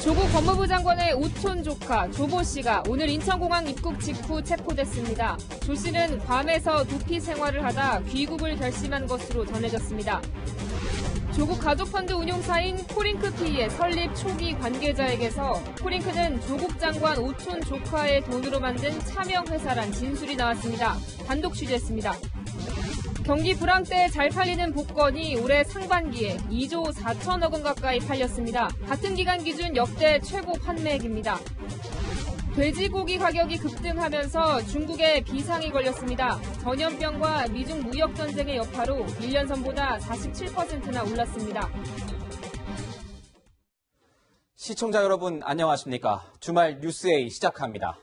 조국 법무부 장관의 오촌 조카 조모 씨가 오늘 인천공항 입국 직후 체포됐습니다. 조 씨는 괌에서 도피 생활을 하다 귀국을 결심한 것으로 전해졌습니다. 조국 가족펀드 운용사인 코링크피의 설립 초기 관계자에게서 코링크는 조국 장관 오촌 조카의 돈으로 만든 차명회사란 진술이 나왔습니다. 단독 취재했습니다. 경기 불황 때 잘 팔리는 복권이 올해 상반기에 2조 4천억 원 가까이 팔렸습니다. 같은 기간 기준 역대 최고 판매액입니다. 돼지고기 가격이 급등하면서 중국에 비상이 걸렸습니다. 전염병과 미중 무역 전쟁의 여파로 1년 전보다 47%나 올랐습니다. 시청자 여러분 안녕하십니까? 주말 뉴스A 시작합니다.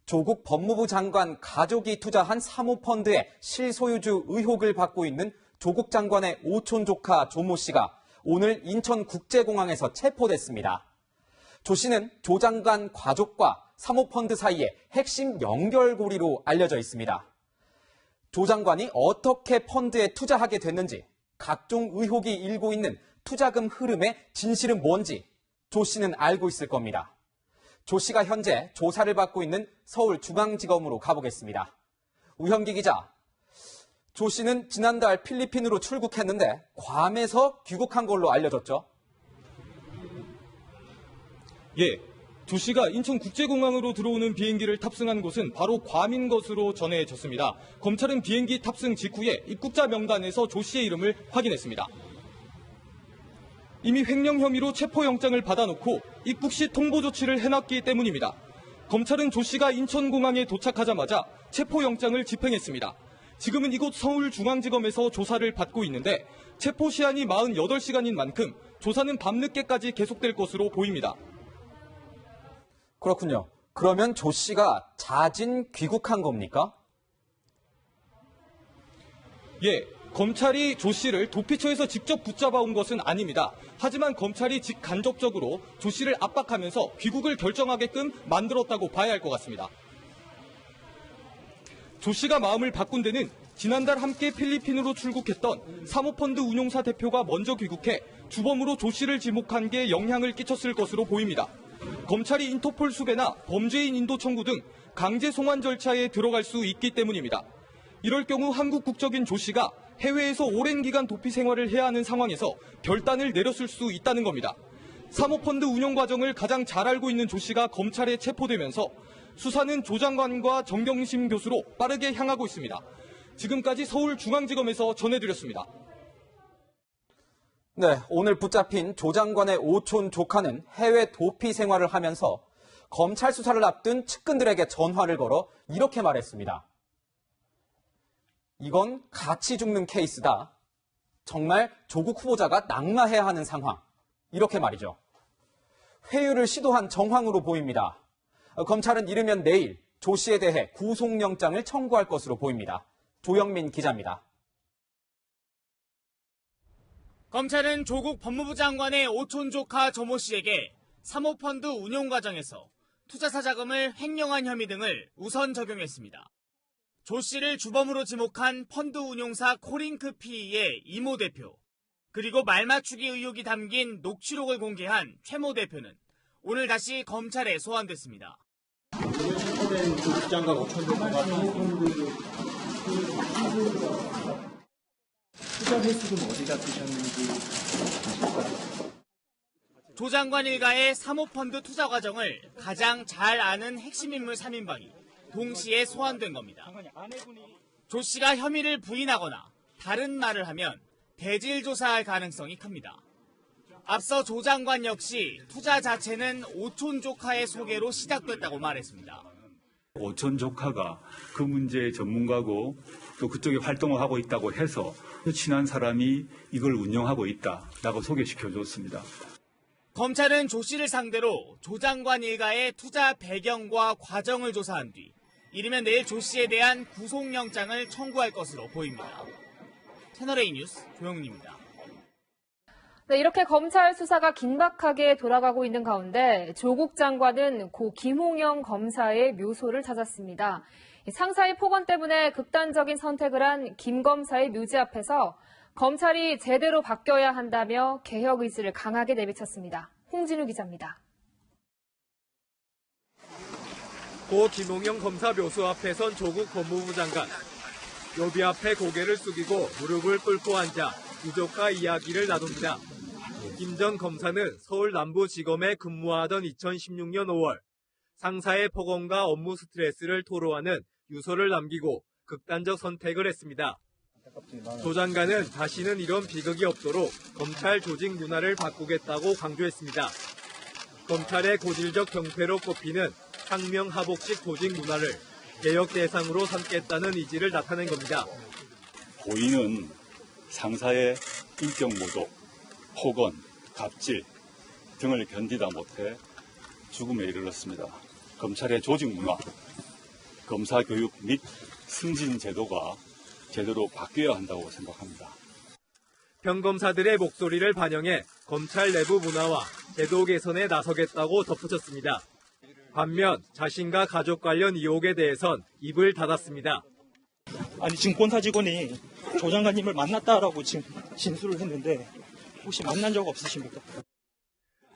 조국 법무부 장관 가족이 투자한 사모펀드의 실소유주 의혹을 받고 있는 조국 장관의 오촌 조카 조모 씨가 오늘 인천국제공항에서 체포됐습니다. 조 씨는 조 장관 가족과 사모펀드 사이의 핵심 연결고리로 알려져 있습니다. 조 장관이 어떻게 펀드에 투자하게 됐는지, 각종 의혹이 일고 있는 투자금 흐름의 진실은 뭔지 조 씨는 알고 있을 겁니다. 조 씨가 현재 조사를 받고 있는 서울중앙지검으로 가보겠습니다. 우현기 기자, 조 씨는 지난달 필리핀으로 출국했는데 괌에서 귀국한 걸로 알려졌죠? 예, 조 씨가 인천국제공항으로 들어오는 비행기를 탑승한 곳은 바로 괌인 것으로 전해졌습니다. 검찰은 비행기 탑승 직후에 입국자 명단에서 조 씨의 이름을 확인했습니다. 이미 횡령 혐의로 체포영장을 받아놓고 입국 시 통보 조치를 해놨기 때문입니다. 검찰은 조 씨가 인천공항에 도착하자마자 체포영장을 집행했습니다. 지금은 이곳 서울중앙지검에서 조사를 받고 있는데 체포 시한이 48시간인 만큼 조사는 밤늦게까지 계속될 것으로 보입니다. 그렇군요. 그러면 조 씨가 자진 귀국한 겁니까? 예, 검찰이 조 씨를 도피처에서 직접 붙잡아 온 것은 아닙니다. 하지만 검찰이 직간접적으로 조 씨를 압박하면서 귀국을 결정하게끔 만들었다고 봐야 할 것 같습니다. 조 씨가 마음을 바꾼 데는 지난달 함께 필리핀으로 출국했던 사모펀드 운용사 대표가 먼저 귀국해 주범으로 조 씨를 지목한 게 영향을 끼쳤을 것으로 보입니다. 검찰이 인터폴 수배나 범죄인 인도 청구 등 강제 송환 절차에 들어갈 수 있기 때문입니다. 이럴 경우 한국 국적인 조 씨가 해외에서 오랜 기간 도피 생활을 해야 하는 상황에서 결단을 내렸을 수 있다는 겁니다. 사모펀드 운용 과정을 가장 잘 알고 있는 조 씨가 검찰에 체포되면서 수사는 조 장관과 정경심 교수로 빠르게 향하고 있습니다. 지금까지 서울중앙지검에서 전해드렸습니다. 네, 오늘 붙잡힌 조 장관의 오촌 조카는 해외 도피 생활을 하면서 검찰 수사를 앞둔 측근들에게 전화를 걸어 이렇게 말했습니다. 이건 같이 죽는 케이스다. 정말 조국 후보자가 낙마해야 하는 상황. 이렇게 말이죠. 회유를 시도한 정황으로 보입니다. 검찰은 이르면 내일 조 씨에 대해 구속영장을 청구할 것으로 보입니다. 조영민 기자입니다. 검찰은 조국 법무부 장관의 오촌 조카 조모 씨에게 사모펀드 운용 과정에서 투자사 자금을 횡령한 혐의 등을 우선 적용했습니다. 조 씨를 주범으로 지목한 펀드 운용사 코링크피의 이모 대표, 그리고 말맞추기 의혹이 담긴 녹취록을 공개한 최모 대표는 오늘 다시 검찰에 소환됐습니다. 오늘 체포된 조국 장관 오촌 조카가 사모펀드 투자 횟수는 어디다 쓰셨는지 아실까요? 조 장관 일가의 사모펀드 투자 과정을 가장 잘 아는 핵심 인물 3인방이 동시에 소환된 겁니다. 조 씨가 혐의를 부인하거나 다른 말을 하면 대질 조사할 가능성이 큽니다. 앞서 조 장관 역시 투자 자체는 오촌 조카의 소개로 시작됐다고 말했습니다. 오촌 조카가 그 문제의 전문가고 또 그쪽에 활동을 하고 있다고 해서 친한 사람이 이걸 운영하고 있다라고 소개시켜줬습니다. 검찰은 조 씨를 상대로 조 장관 일가의 투자 배경과 과정을 조사한 뒤 이르면 내일 조 씨에 대한 구속영장을 청구할 것으로 보입니다. 채널A 뉴스 조영민입니다. 네, 이렇게 검찰 수사가 긴박하게 돌아가고 있는 가운데 조국 장관은 고 김홍영 검사의 묘소를 찾았습니다. 상사의 폭언 때문에 극단적인 선택을 한 김 검사의 묘지 앞에서 검찰이 제대로 바뀌어야 한다며 개혁 의지를 강하게 내비쳤습니다. 홍진우 기자입니다. 고 김홍영 검사 묘소 앞에 선 조국 법무부 장관. 묘비 앞에 고개를 숙이고 무릎을 꿇고 앉아 유족과 이야기를 나눕니다. 김 전 검사는 서울 남부지검에 근무하던 2016년 5월 상사의 폭언과 업무 스트레스를 토로하는 유서를 남기고 극단적 선택을 했습니다. 조 장관은 다시는 이런 비극이 없도록 검찰 조직 문화를 바꾸겠다고 강조했습니다. 검찰의 고질적 병폐로 꼽히는 상명하복식 조직 문화를 개혁 대상으로 삼겠다는 의지를 나타낸 겁니다. 고인은 상사의 인격 모독, 폭언, 갑질 등을 견디다 못해 죽음에 이르렀습니다. 검찰의 조직 문화, 검사 교육 및 승진 제도가 제대로 바뀌어야 한다고 생각합니다. 평검사들의 목소리를 반영해 검찰 내부 문화와 제도 개선에 나서겠다고 덧붙였습니다. 반면 자신과 가족 관련 의혹에 대해선 입을 닫았습니다. 아니 지금 본사 직원이 조 장관님을 만났다라고 지금 진술을 했는데 혹시 만난 적 없으십니까?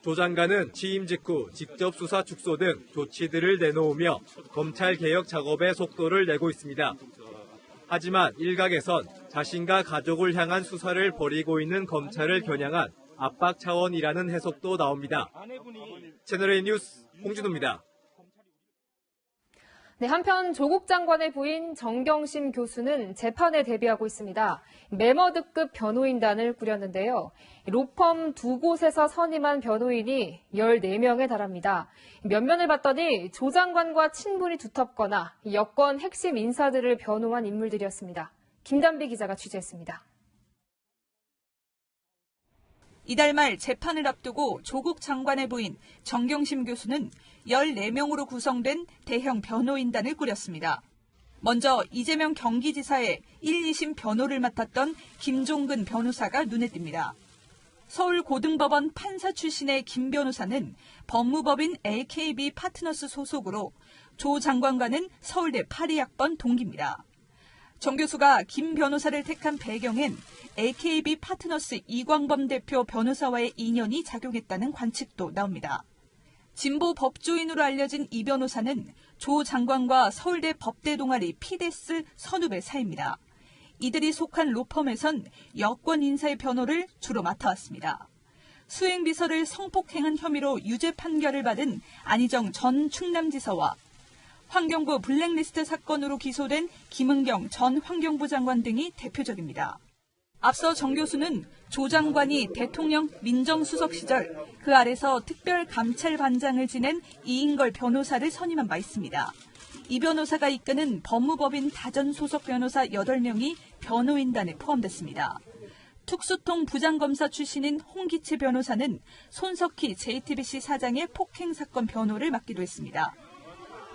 조 장관은 취임 직후 직접 수사 축소 등 조치들을 내놓으며 검찰 개혁 작업에 속도를 내고 있습니다. 하지만 일각에선 자신과 가족을 향한 수사를 벌이고 있는 검찰을 겨냥한 압박 차원이라는 해석도 나옵니다. 채널A 뉴스 홍진호입니다. 네, 한편 조국 장관의 부인 정경심 교수는 재판에 대비하고 있습니다. 매머드급 변호인단을 꾸렸는데요. 로펌 두 곳에서 선임한 변호인이 14명에 달합니다. 면면을 봤더니 조 장관과 친분이 두텁거나 여권 핵심 인사들을 변호한 인물들이었습니다. 김단비 기자가 취재했습니다. 이달 말 재판을 앞두고 조국 장관의 부인 정경심 교수는 14명으로 구성된 대형 변호인단을 꾸렸습니다. 먼저 이재명 경기지사의 1, 2심 변호를 맡았던 김종근 변호사가 눈에 띕니다. 서울고등법원 판사 출신의 김 변호사는 법무법인 LKB 파트너스 소속으로 조 장관과는 서울대 파리학번 동기입니다. 정 교수가 김 변호사를 택한 배경엔 LKB 파트너스 이광범 대표 변호사와의 인연이 작용했다는 관측도 나옵니다. 진보 법조인으로 알려진 이 변호사는 조 장관과 서울대 법대 동아리 피데스 선후배 사이입니다. 이들이 속한 로펌에선 여권 인사의 변호를 주로 맡아왔습니다. 수행비서를 성폭행한 혐의로 유죄 판결을 받은 안희정 전 충남지사와 환경부 블랙리스트 사건으로 기소된 김은경 전 환경부 장관 등이 대표적입니다. 앞서 정 교수는 조 장관이 대통령 민정수석 시절 그 아래서 특별감찰반장을 지낸 이인걸 변호사를 선임한 바 있습니다. 이 변호사가 이끄는 법무법인 다전 소속 변호사 8명이 변호인단에 포함됐습니다. 특수통 부장검사 출신인 홍기채 변호사는 손석희 JTBC 사장의 폭행 사건 변호를 맡기도 했습니다.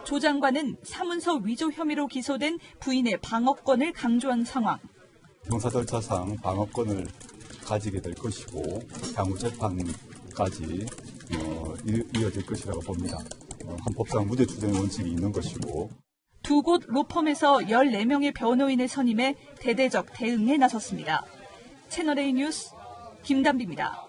조 장관은 사문서 위조 혐의로 기소된 부인의 방어권을 강조한 상황. 형사 절차상 방어권을 가지게 될 것이고 향후 재판까지 이어질 것이라고 봅니다. 헌법상 무죄 추정의 원칙이 있는 것이고 두 곳 로펌에서 14명의 변호인을 선임해 대대적 대응에 나섰습니다. 채널A 뉴스 김단비입니다.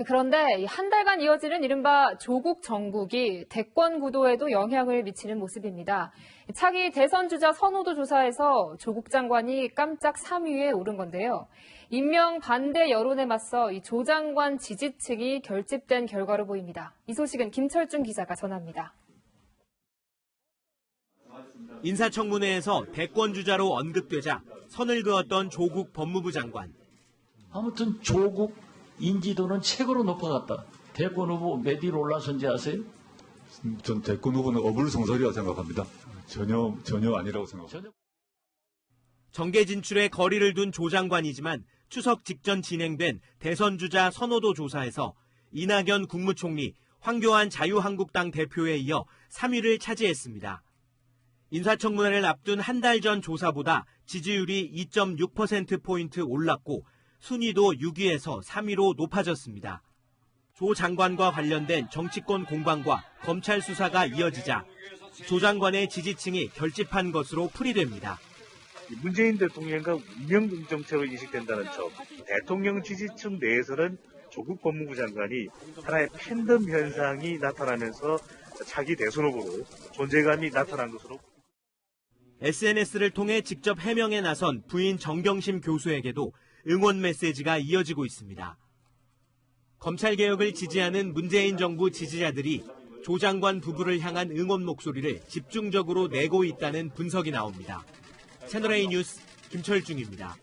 그런데 한 달간 이어지는 이른바 조국 정국이 대권 구도에도 영향을 미치는 모습입니다. 차기 대선 주자 선호도 조사에서 조국 장관이 깜짝 3위에 오른 건데요. 임명 반대 여론에 맞서 이 조 장관 지지층이 결집된 결과로 보입니다. 이 소식은 김철중 기자가 전합니다. 인사청문회에서 대권 주자로 언급되자 선을 그었던 조국 법무부 장관. 아무튼 조국 인지도는 최고로 높아갔다. 대권 후보 몇 위로 올라선지 아세요? 전 대권 후보는 어불성설이라고 생각합니다. 전혀 아니라고 생각합니다. 정계 진출에 거리를 둔 조 장관이지만 추석 직전 진행된 대선 주자 선호도 조사에서 이낙연 국무총리, 황교안 자유한국당 대표에 이어 3위를 차지했습니다. 인사청문회를 앞둔 한 달 전 조사보다 지지율이 2.6%포인트 올랐고 순위도 6위에서 3위로 높아졌습니다. 조 장관과 관련된 정치권 공방과 검찰 수사가 이어지자 조 장관의 지지층이 결집한 것으로 풀이됩니다. 문재인 대통령과 운명 정책으로 인식된다는 점, 대통령 지지층 내에서는 조국 법무부 장관이 하나의 팬덤 현상이 나타나면서 차기 대선 후보로 존재감이 나타난 것으로. SNS를 통해 직접 해명에 나선 부인 정경심 교수에게도 응원 메시지가 이어지고 있습니다. 검찰개혁을 지지하는 문재인 정부 지지자들이 조 장관 부부를 향한 응원 목소리를 집중적으로 내고 있다는 분석이 나옵니다. 채널A 뉴스 김철중입니다.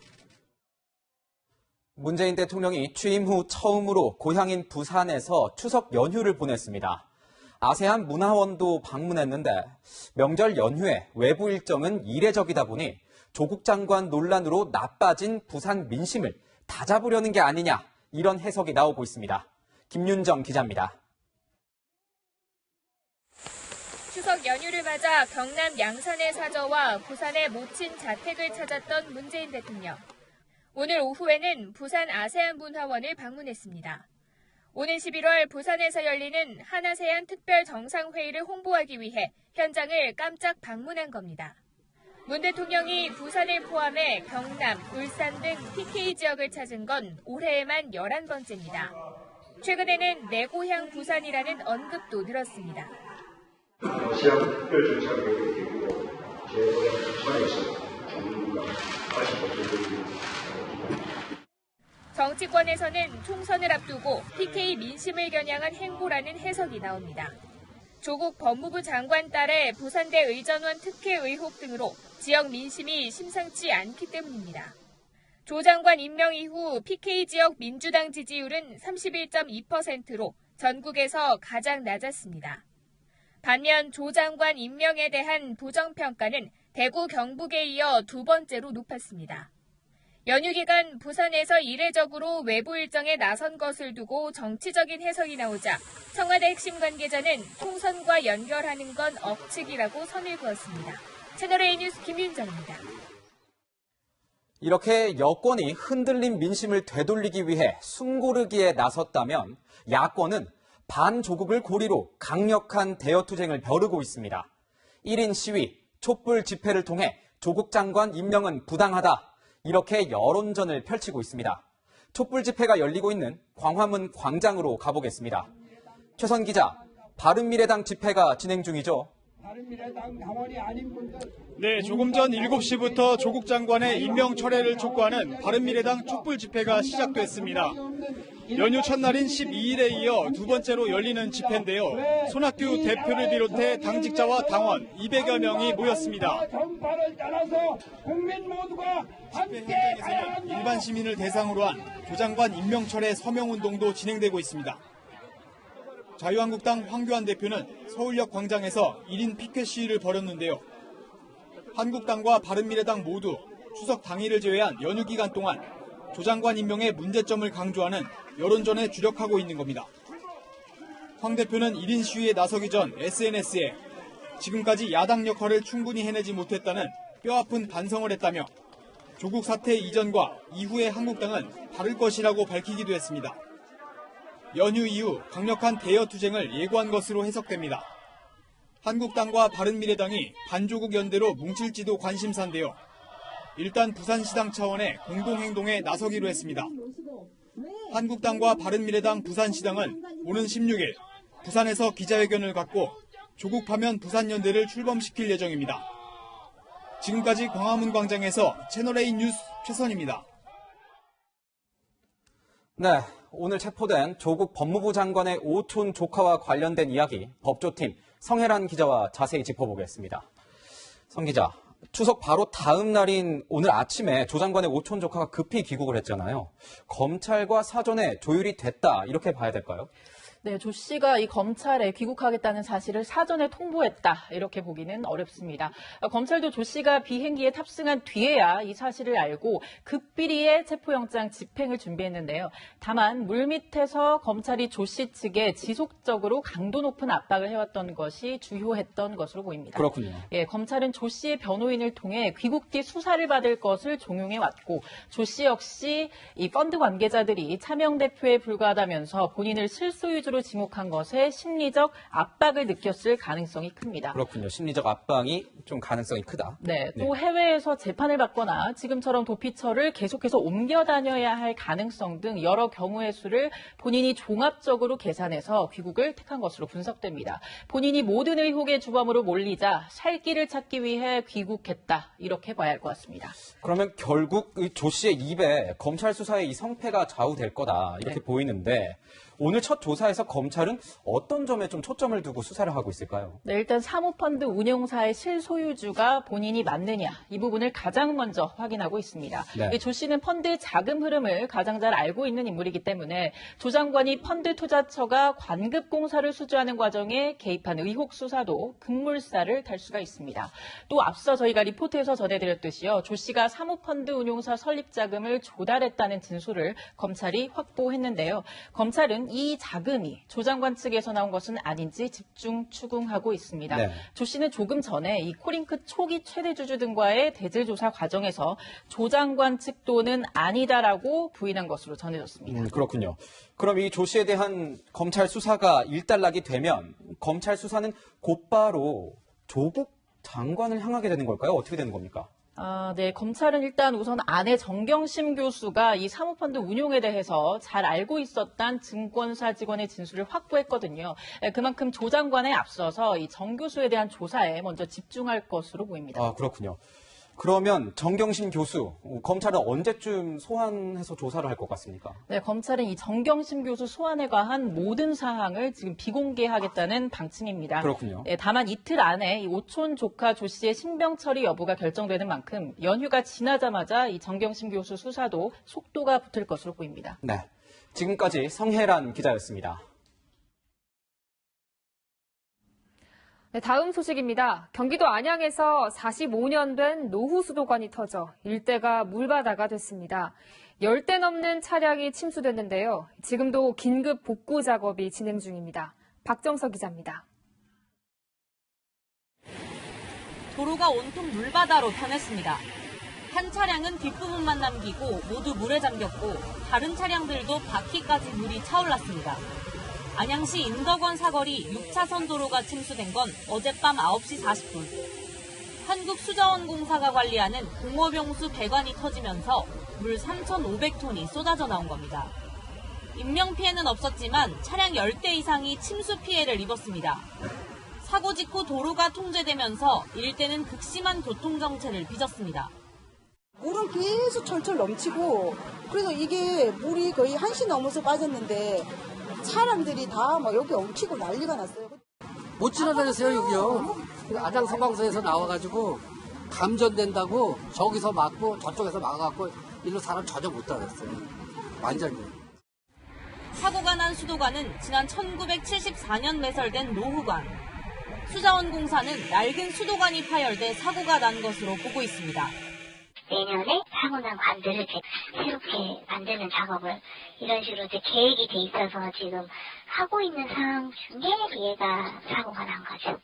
문재인 대통령이 취임 후 처음으로 고향인 부산에서 추석 연휴를 보냈습니다. 아세안 문화원도 방문했는데 명절 연휴에 외부 일정은 이례적이다 보니 조국 장관 논란으로 나빠진 부산 민심을 다잡으려는 게 아니냐, 이런 해석이 나오고 있습니다. 김윤정 기자입니다. 추석 연휴를 맞아 경남 양산의 사저와 부산의 모친 자택을 찾았던 문재인 대통령. 오늘 오후에는 부산 아세안 문화원을 방문했습니다. 오는 11월 부산에서 열리는 한아세안 특별 정상회의를 홍보하기 위해 현장을 깜짝 방문한 겁니다. 문 대통령이 부산을 포함해 경남, 울산 등 PK 지역을 찾은 건 올해에만 11번째입니다. 최근에는 내 고향 부산이라는 언급도 늘었습니다. 아시안 특별 정상회의 이후로 제 고향 부산에서 정부가 다시 법적으로 정치권에서는 총선을 앞두고 PK 민심을 겨냥한 행보라는 해석이 나옵니다. 조국 법무부 장관 딸의 부산대 의전원 특혜 의혹 등으로 지역 민심이 심상치 않기 때문입니다. 조 장관 임명 이후 PK 지역 민주당 지지율은 31.2%로 전국에서 가장 낮았습니다. 반면 조 장관 임명에 대한 부정평가는 대구 경북에 이어 두 번째로 높았습니다. 연휴 기간 부산에서 이례적으로 외부 일정에 나선 것을 두고 정치적인 해석이 나오자 청와대 핵심 관계자는 총선과 연결하는 건 억측이라고 선을 그었습니다. 채널A 뉴스 김윤정입니다. 이렇게 여권이 흔들린 민심을 되돌리기 위해 숨고르기에 나섰다면 야권은 반조국을 고리로 강력한 대여투쟁을 벼르고 있습니다. 1인 시위, 촛불 집회를 통해 조국 장관 임명은 부당하다, 이렇게 여론전을 펼치고 있습니다. 촛불 집회가 열리고 있는 광화문 광장으로 가보겠습니다. 최선 기자, 바른미래당 집회가 진행 중이죠? 네, 조금 전 7시부터 조국 장관의 임명 철회를 촉구하는 바른미래당 촛불 집회가 시작됐습니다. 연휴 첫날인 12일에 이어 두 번째로 열리는 집회인데요. 손학규 대표를 비롯해 당직자와 당원 200여 명이 모였습니다. 집회 현장에서는 일반 시민을 대상으로 한 조 장관 임명 철회 서명운동도 진행되고 있습니다. 자유한국당 황교안 대표는 서울역 광장에서 1인 피켓 시위를 벌였는데요. 한국당과 바른미래당 모두 추석 당일을 제외한 연휴 기간 동안 조 장관 임명의 문제점을 강조하는 여론전에 주력하고 있는 겁니다. 황 대표는 1인 시위에 나서기 전 SNS에 지금까지 야당 역할을 충분히 해내지 못했다는 뼈아픈 반성을 했다며 조국 사태 이전과 이후의 한국당은 다를 것이라고 밝히기도 했습니다. 연휴 이후 강력한 대여투쟁을 예고한 것으로 해석됩니다. 한국당과 바른미래당이 반조국 연대로 뭉칠지도 관심사인데요. 일단 부산시당 차원의 공동행동에 나서기로 했습니다. 한국당과 바른미래당 부산시당은 오는 16일 부산에서 기자회견을 갖고 조국 파면 부산연대를 출범시킬 예정입니다. 지금까지 광화문 광장에서 채널A 뉴스 최선입니다. 네, 오늘 체포된 조국 법무부 장관의 오촌 조카와 관련된 이야기 법조팀 성혜란 기자와 자세히 짚어보겠습니다. 성 기자, 추석 바로 다음 날인 오늘 아침에 조 장관의 오촌 조카가 급히 귀국을 했잖아요. 검찰과 사전에 조율이 됐다, 이렇게 봐야 될까요? 네, 조 씨가 이 검찰에 귀국하겠다는 사실을 사전에 통보했다, 이렇게 보기는 어렵습니다. 검찰도 조 씨가 비행기에 탑승한 뒤에야 이 사실을 알고 급비리에 체포영장 집행을 준비했는데요. 다만 물밑에서 검찰이 조 씨 측에 지속적으로 강도 높은 압박을 해왔던 것이 주요했던 것으로 보입니다. 그렇군요. 예, 검찰은 조 씨의 변호인 법무부인을 통해 귀국 뒤 수사를 받을 것을 종용해왔고 조 씨 역시 이 펀드 관계자들이 차명 대표에 불과하다면서 본인을 실소유주로 지목한 것에 심리적 압박을 느꼈을 가능성이 큽니다. 그렇군요. 심리적 압박이 좀 가능성이 크다. 네, 또 해외에서 재판을 받거나 지금처럼 도피처를 계속해서 옮겨 다녀야 할 가능성 등 여러 경우의 수를 본인이 종합적으로 계산해서 귀국을 택한 것으로 분석됩니다. 본인이 모든 의혹의 주범으로 몰리자 살 길을 찾기 위해 귀국했다. 이렇게 봐야 할 것 같습니다. 그러면 결국 조 씨의 입에 검찰 수사의 이 성패가 좌우될 거다. 이렇게 보이는데 오늘 첫 조사에서 검찰은 어떤 점에 좀 초점을 두고 수사를 하고 있을까요? 네, 일단 사모펀드 운용사의 실소유주가 본인이 맞느냐 이 부분을 가장 먼저 확인하고 있습니다. 네. 조 씨는 펀드 자금 흐름을 가장 잘 알고 있는 인물이기 때문에 조 장관이 펀드 투자처가 관급 공사를 수주하는 과정에 개입한 의혹 수사도 급물살을 탈 수가 있습니다. 또 앞서 저희가 리포트에서 전해드렸듯이요. 조 씨가 사모펀드 운용사 설립 자금을 조달했다는 진술을 검찰이 확보했는데요. 검찰은 이 자금이 조 장관 측에서 나온 것은 아닌지 집중 추궁하고 있습니다. 네. 조 씨는 조금 전에 이 코링크 초기 최대 주주 등과의 대질 조사 과정에서 조 장관 측 돈은 아니다라고 부인한 것으로 전해졌습니다. 그렇군요. 그럼 이 조 씨에 대한 검찰 수사가 일단락이 되면 검찰 수사는 곧바로 조국 장관을 향하게 되는 걸까요? 어떻게 되는 겁니까? 네. 검찰은 일단 우선 아내 정경심 교수가 이 사모펀드 운용에 대해서 잘 알고 있었던 증권사 직원의 진술을 확보했거든요. 그만큼 조 장관에 앞서서 이 정 교수에 대한 조사에 먼저 집중할 것으로 보입니다. 그렇군요. 그러면 정경심 교수, 검찰은 언제쯤 소환해서 조사를 할 것 같습니까? 네, 검찰은 이 정경심 교수 소환에 관한 모든 사항을 지금 비공개하겠다는 방침입니다. 그렇군요. 네, 다만 이틀 안에 이 오촌 조카 조 씨의 신병 처리 여부가 결정되는 만큼 연휴가 지나자마자 이 정경심 교수 수사도 속도가 붙을 것으로 보입니다. 네, 지금까지 성혜란 기자였습니다. 네, 다음 소식입니다. 경기도 안양에서 45년 된 노후 수도관이 터져 일대가 물바다가 됐습니다. 10대 넘는 차량이 침수됐는데요. 지금도 긴급 복구 작업이 진행 중입니다. 박정석 기자입니다. 도로가 온통 물바다로 변했습니다. 한 차량은 뒷부분만 남기고 모두 물에 잠겼고 다른 차량들도 바퀴까지 물이 차올랐습니다. 안양시 인덕원 사거리 6차선 도로가 침수된 건 어젯밤 9시 40분. 한국수자원공사가 관리하는 공업용수 배관이 터지면서 물 3,500톤이 쏟아져 나온 겁니다. 인명피해는 없었지만 차량 10대 이상이 침수 피해를 입었습니다. 사고 직후 도로가 통제되면서 일대는 극심한 교통정체를 빚었습니다. 물은 계속 철철 넘치고 그래서 이게 물이 거의 1시 넘어서 빠졌는데 사람들이 다 막 여기 엉키고 난리가 났어요. 못 지나다녔어요, 여기요. 안양 소방서에서 나와가지고 감전된다고 저기서 막고 저쪽에서 막아갖고 일로 사람 전혀 못 다녔어요. 완전히. 사고가 난 수도관은 지난 1974년 매설된 노후관. 수자원공사는 낡은 수도관이 파열돼 사고가 난 것으로 보고 있습니다. 내년에 사고 난 관들을 새롭게 만드는 작업을 이런 식으로 계획이 돼 있어서 지금 하고 있는 상황 중에 얘가 사고가 난 거죠.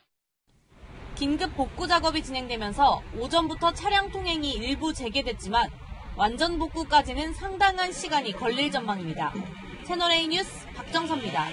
긴급 복구 작업이 진행되면서 오전부터 차량 통행이 일부 재개됐지만 완전 복구까지는 상당한 시간이 걸릴 전망입니다. 채널A 뉴스 박정서입니다.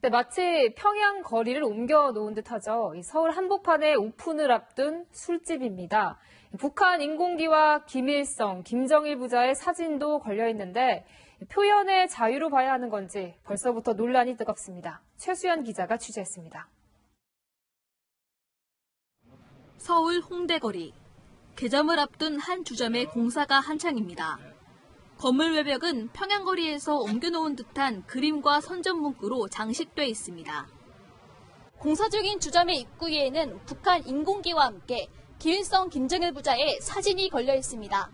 네, 마치 평양 거리를 옮겨 놓은 듯하죠. 서울 한복판에 오픈을 앞둔 술집입니다. 북한 인공기와 김일성, 김정일 부자의 사진도 걸려 있는데 표현의 자유로 봐야 하는 건지 벌써부터 논란이 뜨겁습니다. 최수연 기자가 취재했습니다. 서울 홍대거리. 개점을 앞둔 한 주점의 공사가 한창입니다. 건물 외벽은 평양거리에서 옮겨놓은 듯한 그림과 선전 문구로 장식돼 있습니다. 공사 중인 주점의 입구에는 북한 인공기와 함께 김일성, 김정일 부자의 사진이 걸려 있습니다.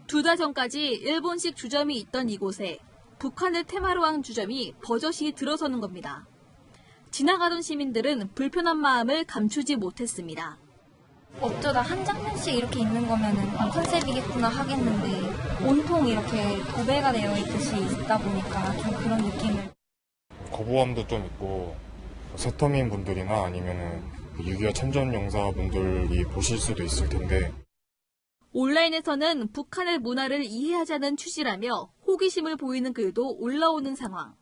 2달 전까지 일본식 주점이 있던 이곳에 북한을 테마로 한 주점이 버젓이 들어서는 겁니다. 지나가던 시민들은 불편한 마음을 감추지 못했습니다. 어쩌다 한 장면씩 이렇게 있는 거면은 컨셉이겠구나 하겠는데 온통 이렇게 도배가 되어 있듯이 있다 보니까 좀 그런 느낌을. 거부감도 좀 있고 세터민 분들이나 아니면은 6.25 참전용사분들이 보실 수도 있을 텐데 온라인에서는 북한의 문화를 이해하자는 취지라며 호기심을 보이는 글도 올라오는 상황.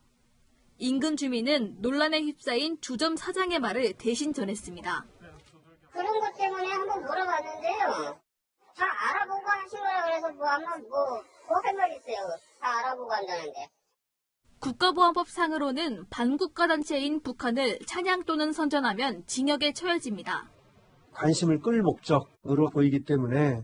인근 주민은 논란에 휩싸인 주점 사장의 말을 대신 전했습니다. 그런 것 때문에 한번 물어봤는데요. 다 알아보고 하신 거라 그래서 뭐 한번 할 말 있어요. 다 알아보고 한다는데. 국가보안법상으로는 반국가 단체인 북한을 찬양 또는 선전하면 징역에 처해집니다. 관심을 끌 목적으로 보이기 때문에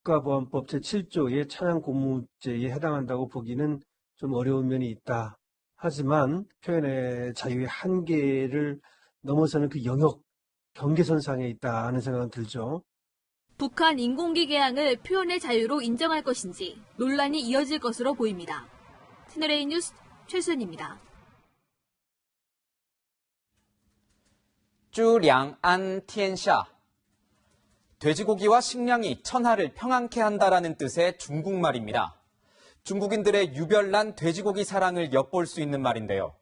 국가보안법 제7조의 찬양 공무죄에 해당한다고 보기는 좀 어려운 면이 있다. 하지만 표현의 자유의 한계를 넘어서는 그 영역, 경계선상에 있다 하는 생각은 들죠. 북한 인공기 개항을 표현의 자유로 인정할 것인지 논란이 이어질 것으로 보입니다. 채널A 뉴스 최순입니다. 쭈량안 티엔샤. 돼지고기와 식량이 천하를 평안케 한다라는 뜻의 중국말입니다. 중국인들의 유별난 돼지고기 사랑을 엿볼 수 있는 말인데요.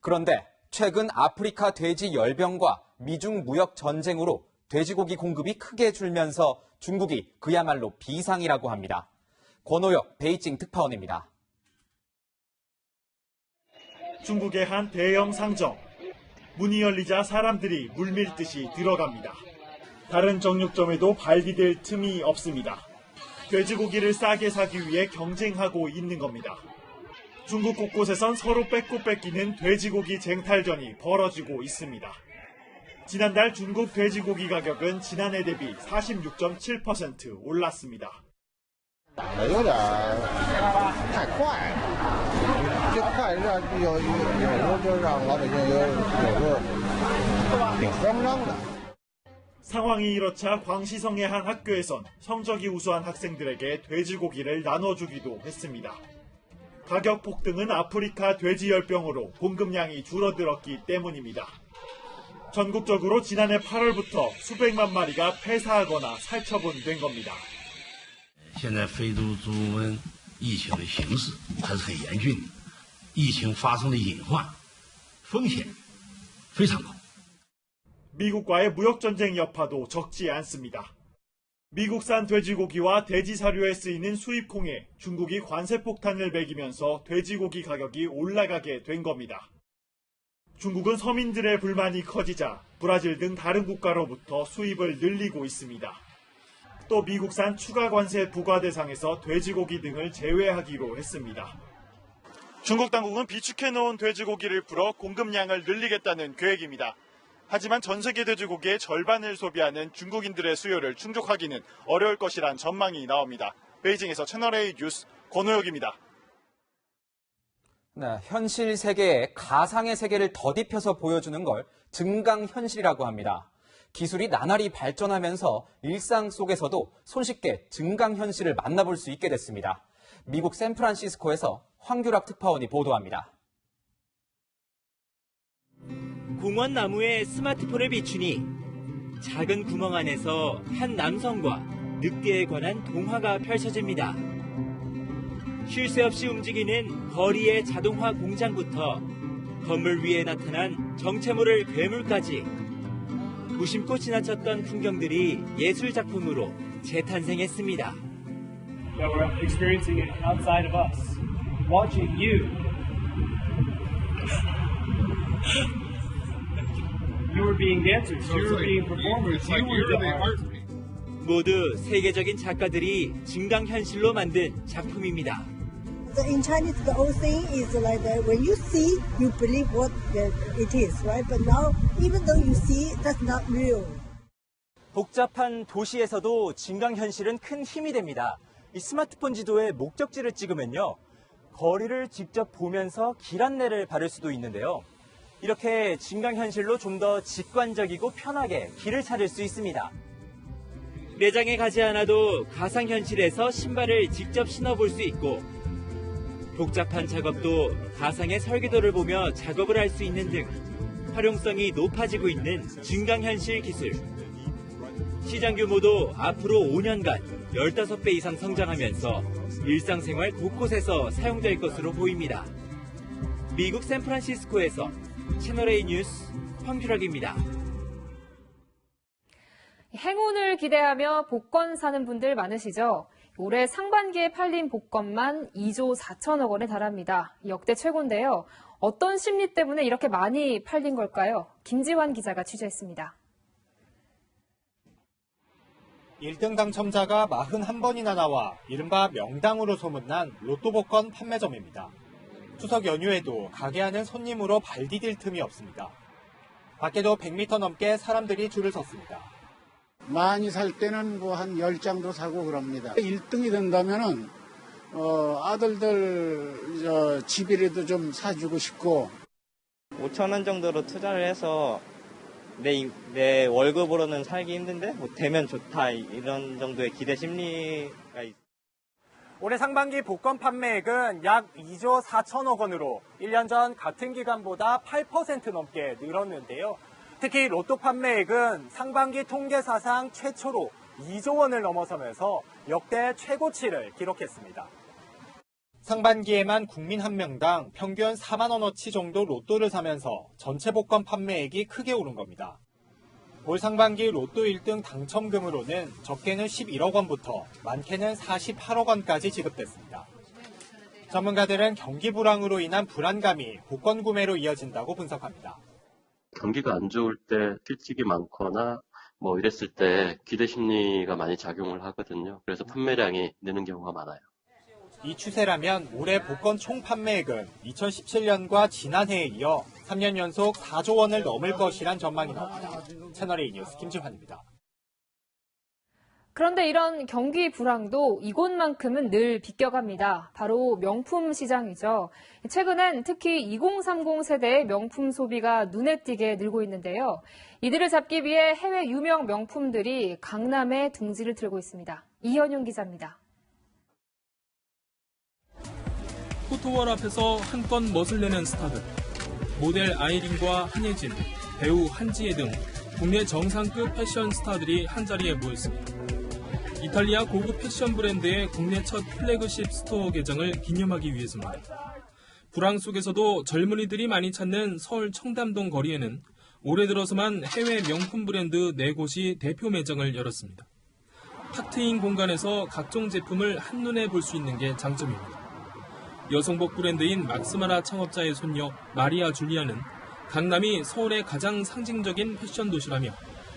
그런데 최근 아프리카 돼지 열병과 미중 무역 전쟁으로 돼지고기 공급이 크게 줄면서 중국이 그야말로 비상이라고 합니다. 권호혁 베이징 특파원입니다. 중국의 한 대형 상점. 문이 열리자 사람들이 물밀듯이 들어갑니다. 다른 정육점에도 발디딜 틈이 없습니다. 돼지고기를 싸게 사기 위해 경쟁하고 있는 겁니다. 중국 곳곳에선 서로 뺏고 뺏기는 돼지고기 쟁탈전이 벌어지고 있습니다. 지난달 중국 돼지고기 가격은 지난해 대비 46.7% 올랐습니다. 有点太快了，这快让有时候就让老百姓有时候挺慌张的。 상황이 이렇자 광시성의 한 학교에선 성적이 우수한 학생들에게 돼지고기를 나눠주기도 했습니다. 가격 폭등은 아프리카 돼지열병으로 공급량이 줄어들었기 때문입니다. 전국적으로 지난해 8월부터 수백만 마리가 폐사하거나 살처분된 겁니다. 现在非洲猪瘟疫情的形势还是很严峻的，疫情发生的隐患风险非常高。 미국과의 무역전쟁 여파도 적지 않습니다. 미국산 돼지고기와 돼지 사료에 쓰이는 수입콩에 중국이 관세 폭탄을 매기면서 돼지고기 가격이 올라가게 된 겁니다. 중국은 서민들의 불만이 커지자 브라질 등 다른 국가로부터 수입을 늘리고 있습니다. 또 미국산 추가 관세 부과 대상에서 돼지고기 등을 제외하기로 했습니다. 중국 당국은 비축해놓은 돼지고기를 풀어 공급량을 늘리겠다는 계획입니다. 하지만 전 세계 돼지고기의 절반을 소비하는 중국인들의 수요를 충족하기는 어려울 것이란 전망이 나옵니다. 베이징에서 채널A 뉴스 권호혁입니다. 네, 현실 세계에 가상의 세계를 더딥혀서 보여주는 걸 증강현실이라고 합니다. 기술이 나날이 발전하면서 일상 속에서도 손쉽게 증강현실을 만나볼 수 있게 됐습니다. 미국 샌프란시스코에서 황규락 특파원이 보도합니다. 공원 나무에 스마트폰을 비추니 작은 구멍 안에서 한 남성과 늑대에 관한 동화가 펼쳐집니다. 쉴 새 없이 움직이는 거리의 자동화 공장부터 건물 위에 나타난 정체모를 괴물까지 무심코 지나쳤던 풍경들이 예술 작품으로 재탄생했습니다. We're experiencing it outside of us, watching you. You were being dancers, you were being performers, you were the art. 모두 세계적인 작가들이 증강현실로 만든 작품입니다. In Chinese, the old saying is like that when you see, you believe what it is, right? But now, even though you see, that's not real. 복잡한 도시에서도 증강현실은 큰 힘이 됩니다. 이 스마트폰 지도에 목적지를 찍으면요, 거리를 직접 보면서 길 안내를 받을 수도 있는데요. 이렇게 증강현실로 좀 더 직관적이고 편하게 길을 찾을 수 있습니다. 매장에 가지 않아도 가상현실에서 신발을 직접 신어볼 수 있고 복잡한 작업도 가상의 설계도를 보며 작업을 할 수 있는 등 활용성이 높아지고 있는 증강현실 기술. 시장 규모도 앞으로 5년간 15배 이상 성장하면서 일상생활 곳곳에서 사용될 것으로 보입니다. 미국 샌프란시스코에서 채널A 뉴스 황규락입니다. 행운을 기대하며 복권 사는 분들 많으시죠? 올해 상반기에 팔린 복권만 2조 4천억 원에 달합니다. 역대 최고인데요. 어떤 심리 때문에 이렇게 많이 팔린 걸까요? 김지환 기자가 취재했습니다. 1등 당첨자가 41번이나 나와 이른바 명당으로 소문난 로또 복권 판매점입니다. 추석 연휴에도 가게 안은 손님으로 발 디딜 틈이 없습니다. 밖에도 100m 넘게 사람들이 줄을 섰습니다. 많이 살 때는 뭐 한 10장도 사고 그럽니다. 1등이 된다면은 아들들 집이라도 좀 사주고 싶고. 5천 원 정도로 투자를 해서 내 월급으로는 살기 힘든데 뭐 되면 좋다 이런 정도의 기대 심리가 있습니다. 올해 상반기 복권 판매액은 약 2조 4천억 원으로 1년 전 같은 기간보다 8% 넘게 늘었는데요. 특히 로또 판매액은 상반기 통계 사상 최초로 2조 원을 넘어서면서 역대 최고치를 기록했습니다. 상반기에만 국민 한 명당 평균 4만 원어치 정도 로또를 사면서 전체 복권 판매액이 크게 오른 겁니다. 올 상반기 로또 1등 당첨금으로는 적게는 11억 원부터 많게는 48억 원까지 지급됐습니다. 전문가들은 경기 불황으로 인한 불안감이 복권 구매로 이어진다고 분석합니다. 경기가 안 좋을 때 필직이 많거나 뭐 이랬을 때 기대 심리가 많이 작용을 하거든요. 그래서 판매량이 느는 경우가 많아요. 이 추세라면 올해 복권 총 판매액은 2017년과 지난해에 이어 3년 연속 4조 원을 넘을 것이란 전망이 나옵니다. 채널A 뉴스 김지환입니다. 그런데 이런 경기 불황도 이곳만큼은 늘 비껴갑니다. 바로 명품 시장이죠. 최근엔 특히 2030 세대의 명품 소비가 눈에 띄게 늘고 있는데요. 이들을 잡기 위해 해외 유명 명품들이 강남에 둥지를 틀고 있습니다. 이현용 기자입니다. 포토월 앞에서 한껏 멋을 내는 스타들. 모델 아이린과 한예진, 배우 한지혜 등 국내 정상급 패션 스타들이 한자리에 모였습니다. 이탈리아 고급 패션 브랜드의 국내 첫 플래그십 스토어 개장을 기념하기 위해서입니다. 불황 속에서도 젊은이들이 많이 찾는 서울 청담동 거리에는 올해 들어서만 해외 명품 브랜드 4곳이 대표 매장을 열었습니다. 탁 트인 공간에서 각종 제품을 한눈에 볼 수 있는 게 장점입니다. 여성복 브랜드인 막스마라 창업자의 손녀 마리아 줄리아는 강남이 서울의 가장 상징적인 패션 도시라며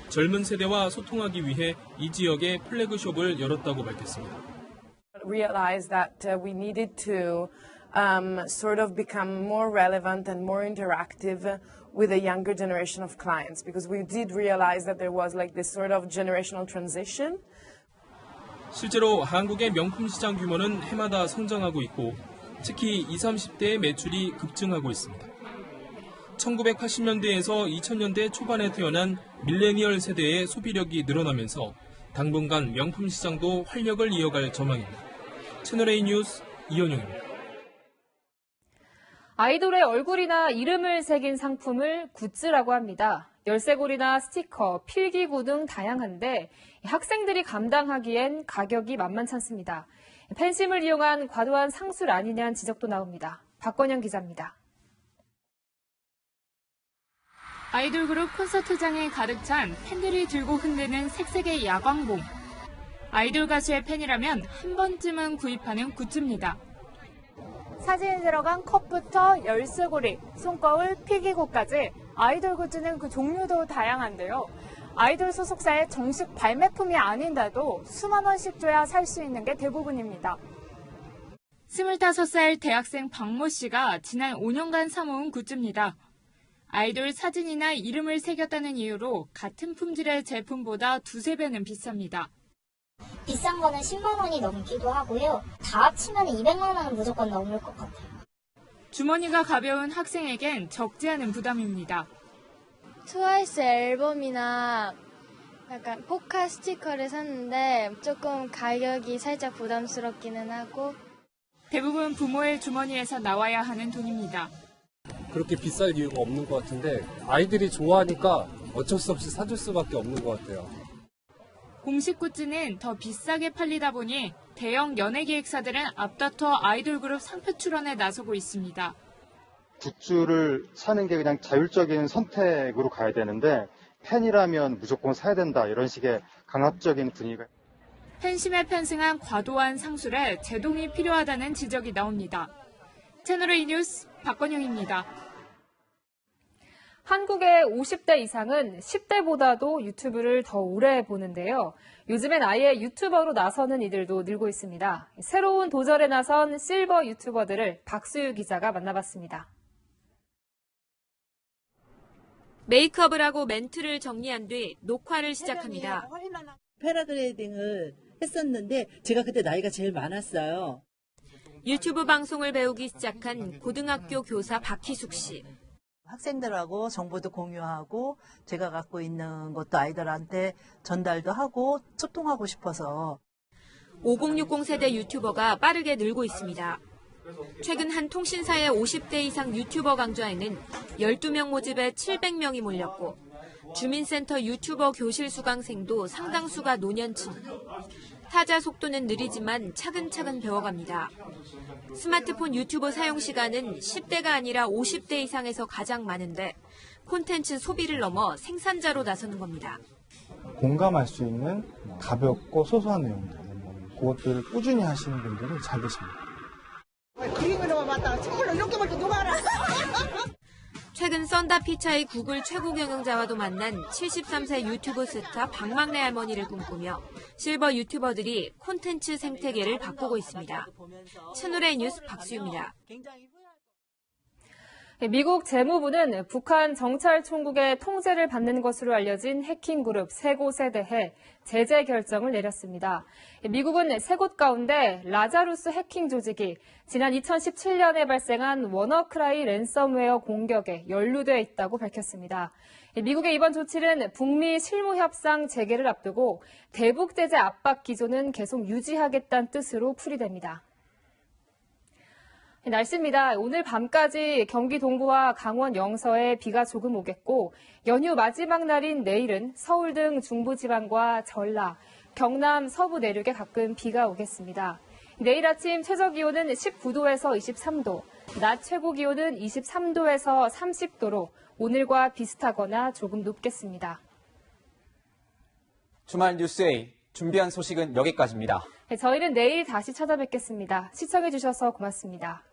젊은 세대와 소통하기 위해 이 지역에 플래그숍을 열었다고 밝혔습니다. Realized that we needed to sort of become more relevant and more interactive with a younger generation of clients because we did realize that there was like this sort of generational transition. 실제로 한국의 명품 시장 규모는 해마다 성장하고 있고 특히 20, 30대의 매출이 급증하고 있습니다. 1980년대에서 2000년대 초반에 태어난 밀레니얼 세대의 소비력이 늘어나면서 당분간 명품 시장도 활력을 이어갈 전망입니다. 채널A 뉴스 이현용입니다. 아이돌의 얼굴이나 이름을 새긴 상품을 굿즈라고 합니다. 열쇠고리나 스티커, 필기구 등 다양한데 학생들이 감당하기엔 가격이 만만치 않습니다. 팬심을 이용한 과도한 상술 아니냐는 지적도 나옵니다. 박건영 기자입니다. 아이돌 그룹 콘서트장에 가득 찬 팬들이 들고 흔드는 색색의 야광봉. 아이돌 가수의 팬이라면 한 번쯤은 구입하는 굿즈입니다. 사진이 들어간 컵부터 열쇠고리, 손거울, 필기구까지 아이돌 굿즈는 그 종류도 다양한데요. 아이돌 소속사의 정식 발매품이 아닌데도 수만 원씩 줘야 살 수 있는 게 대부분입니다. 25살 대학생 박모 씨가 지난 5년간 사모은 굿즈입니다. 아이돌 사진이나 이름을 새겼다는 이유로 같은 품질의 제품보다 2~3배는 비쌉니다. 비싼 거는 10만 원이 넘기도 하고요. 다 합치면 200만 원은 무조건 넘을 것 같아요. 주머니가 가벼운 학생에겐 적지 않은 부담입니다. 트와이스 앨범이나 약간 포카 스티커를 샀는데 조금 가격이 살짝 부담스럽기는 하고 대부분 부모의 주머니에서 나와야 하는 돈입니다. 그렇게 비쌀 이유가 없는 것 같은데 아이들이 좋아하니까 어쩔 수 없이 사줄 수밖에 없는 것 같아요. 공식 굿즈는 더 비싸게 팔리다 보니 대형 연예기획사들은 앞다퉈 아이돌 그룹 상표 출원에 나서고 있습니다. 굿즈를 사는 게 그냥 자율적인 선택으로 가야 되는데 팬이라면 무조건 사야 된다 이런 식의 강압적인 분위기가. 팬심에 편승한 과도한 상술에 제동이 필요하다는 지적이 나옵니다. 채널A 뉴스 박건영입니다. 한국의 50대 이상은 10대보다도 유튜브를 더 오래 보는데요. 요즘엔 아예 유튜버로 나서는 이들도 늘고 있습니다. 새로운 도전에 나선 실버 유튜버들을 박수유 기자가 만나봤습니다. 메이크업을 하고 멘트를 정리한 뒤 녹화를 시작합니다. 패러글라이딩을 했었는데 제가 그때 나이가 제일 많았어요. 유튜브 방송을 배우기 시작한 고등학교 교사 박희숙 씨. 학생들하고 정보도 공유하고 제가 갖고 있는 것도 아이들한테 전달도 하고 소통하고 싶어서. 5060 세대 유튜버가 빠르게 늘고 있습니다. 최근 한 통신사의 50대 이상 유튜버 강좌에는 12명 모집에 700명이 몰렸고 주민센터 유튜버 교실 수강생도 상당수가 노년층. 타자 속도는 느리지만 차근차근 배워갑니다. 스마트폰 유튜브 사용 시간은 10대가 아니라 50대 이상에서 가장 많은데 콘텐츠 소비를 넘어 생산자로 나서는 겁니다. 공감할 수 있는 가볍고 소소한 내용들, 그것들을 꾸준히 하시는 분들이 잘 계십니다. 그림으로만 봤다가 선물로 이렇게 볼 때 누가 알아? 최근 썬다 피차의 구글 최고 경영자와도 만난 73세 유튜브 스타 박막래 할머니를 꿈꾸며 실버 유튜버들이 콘텐츠 생태계를 바꾸고 있습니다. 채널A 뉴스 박수유입니다. 미국 재무부는 북한 정찰총국의 통제를 받는 것으로 알려진 해킹 그룹 3곳에 대해 제재 결정을 내렸습니다. 미국은 3곳 가운데 라자루스 해킹 조직이 지난 2017년에 발생한 워너크라이 랜섬웨어 공격에 연루돼 있다고 밝혔습니다. 미국의 이번 조치는 북미 실무협상 재개를 앞두고 대북 제재 압박 기조는 계속 유지하겠다는 뜻으로 풀이됩니다. 날씨입니다. 오늘 밤까지 경기 동부와 강원 영서에 비가 조금 오겠고 연휴 마지막 날인 내일은 서울 등 중부지방과 전라, 경남 서부 내륙에 가끔 비가 오겠습니다. 내일 아침 최저기온은 19도에서 23도, 낮 최고기온은 23도에서 30도로 오늘과 비슷하거나 조금 높겠습니다. 주말 뉴스A 준비한 소식은 여기까지입니다. 저희는 내일 다시 찾아뵙겠습니다. 시청해주셔서 고맙습니다.